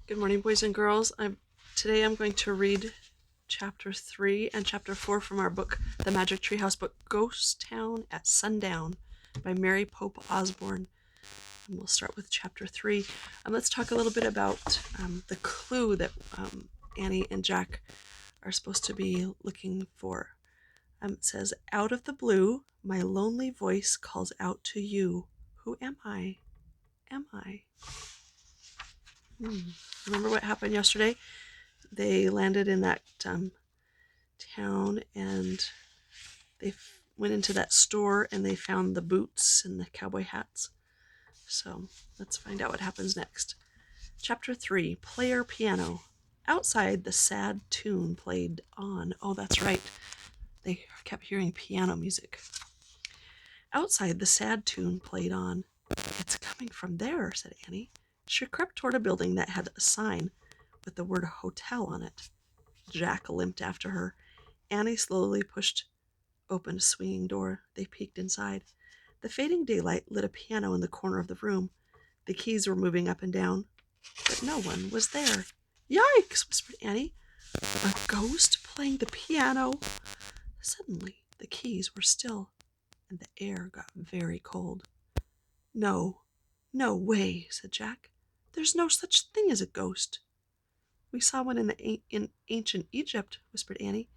Good morning, boys and girls. Today I'm going to read Chapter 3 and Chapter 4 from our book, The Magic Treehouse book, Ghost Town at Sundown by Mary Pope Osborne. And we'll start with Chapter 3. Let's talk a little bit about the clue that Annie and Jack are supposed to be looking for. It says, "Out of the blue, my lonely voice calls out to you. Who am I? Am I?" Remember what happened yesterday? They landed in that town and they went into that store and they found the boots and the cowboy hats. So let's find out what happens next. Chapter 3, Player Piano. Outside, the sad tune played on. Oh, that's right. They kept hearing piano music. Outside, the sad tune played on. "It's coming from there," said Annie. She crept toward a building that had a sign with the word hotel on it. Jack limped after her. Annie slowly pushed open a swinging door. They peeked inside. The fading daylight lit a piano in the corner of the room. The keys were moving up and down, but no one was there. "Yikes!" whispered Annie. "A ghost playing the piano?" Suddenly, the keys were still, and the air got very cold. No way," said Jack. "There's no such thing as a ghost." "We saw one in ancient Egypt," whispered Annie.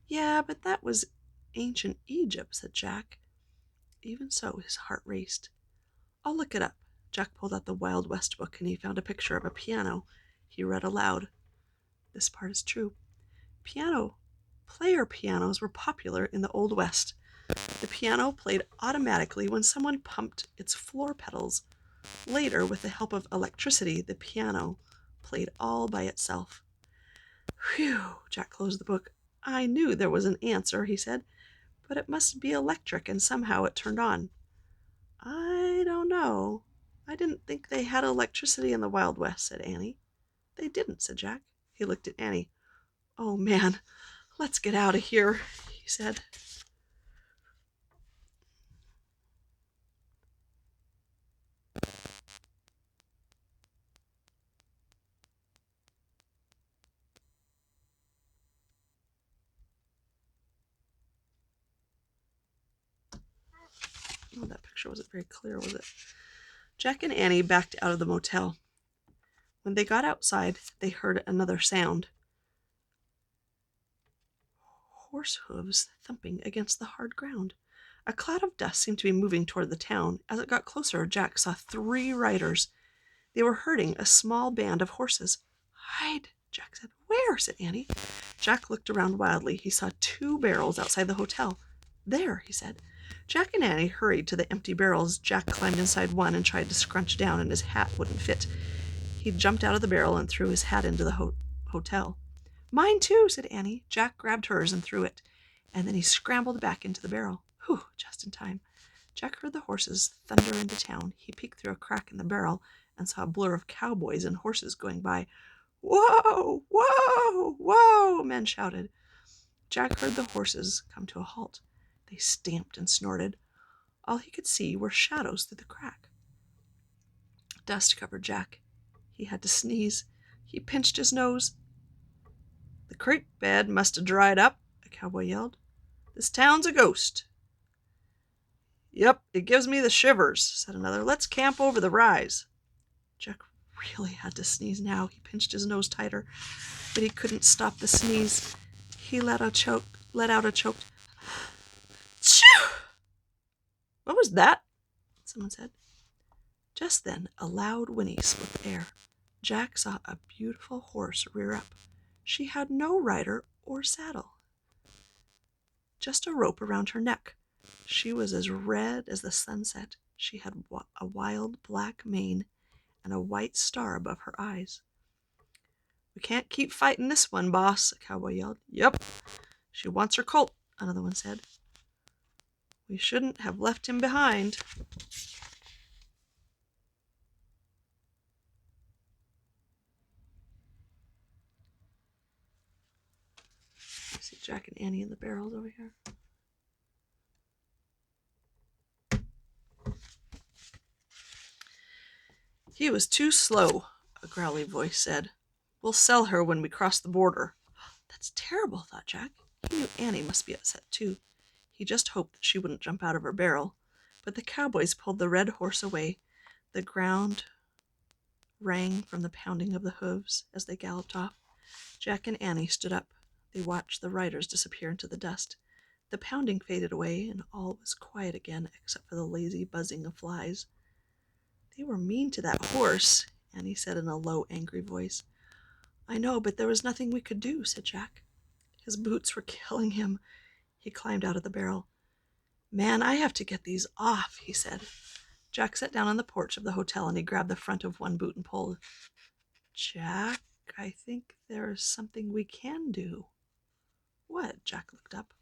"Yeah, but that was ancient Egypt," said Jack. Even so, his heart raced. "I'll look it up." Jack pulled out the Wild West book and he found a picture of a piano. He read aloud. This part is true. Player pianos were popular in the Old West. The piano played automatically when someone pumped its floor pedals. Later, with the help of electricity, the piano played all by itself. "Whew!" Jack closed the book. "I knew there was an answer," he said, "but it must be electric, and somehow it turned on." "I don't know. I didn't think they had electricity in the Wild West," said Annie. "They didn't," said Jack. He looked at Annie. "Oh, man, let's get out of here," he said. Oh, that picture wasn't very clear, was it? Jack and Annie backed out of the motel. When they got outside, they heard another sound. Horse hooves thumping against the hard ground. A cloud of dust seemed to be moving toward the town. As it got closer, Jack saw 3 riders. They were herding a small band of horses. "Hide," Jack said. "Where?" said Annie. Jack looked around wildly. He saw 2 barrels outside the hotel. "There," he said. Jack and Annie hurried to the empty barrels. Jack climbed inside one and tried to scrunch down, and his hat wouldn't fit. He jumped out of the barrel and threw his hat into the hotel. "Mine too," said Annie. Jack grabbed hers and threw it, and then he scrambled back into the barrel. Whew, just in time. Jack heard the horses thunder into town. He peeked through a crack in the barrel and saw a blur of cowboys and horses going by. "Whoa! Whoa! Whoa!" men shouted. Jack heard the horses come to a halt. They stamped and snorted. All he could see were shadows through the crack. Dust covered Jack. He had to sneeze. He pinched his nose. "The creek bed must have dried up," a cowboy yelled. "This town's a ghost." "Yep, it gives me the shivers," said another. "Let's camp over the rise." Jack really had to sneeze now. He pinched his nose tighter, but he couldn't stop the sneeze. He let out a choked "Achoo!" "What was that?" someone said. Just then a loud whinny split the air. Jack saw a beautiful horse rear up. She had no rider or saddle, just a rope around her neck. She was as red as the sunset. She had a wild black mane and a white star above her eyes. "We can't keep fighting this one, boss," a cowboy yelled. "Yep, she wants her colt," another one said. "We shouldn't have left him behind." I see Jack and Annie in the barrels over here. "He was too slow," a growly voice said. "We'll sell her when we cross the border." That's terrible, thought Jack. He knew Annie must be upset too. He just hoped that she wouldn't jump out of her barrel. But the cowboys pulled the red horse away. The ground rang from the pounding of the hooves as they galloped off. Jack and Annie stood up. They watched the riders disappear into the dust. The pounding faded away, and all was quiet again except for the lazy buzzing of flies. "They were mean to that horse," Annie said in a low, angry voice. "I know, but there was nothing we could do," said Jack. His boots were killing him. He climbed out of the barrel. "Man, I have to get these off," he said. Jack sat down on the porch of the hotel and he grabbed the front of one boot and pulled. "Jack, I think there is something we can do." "What?" Jack looked up.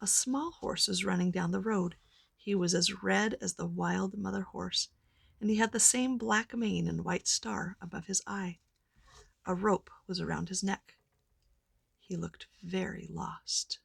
A small horse was running down the road. He was as red as the wild mother horse, and he had the same black mane and white star above his eye. A rope was around his neck. He looked very lost.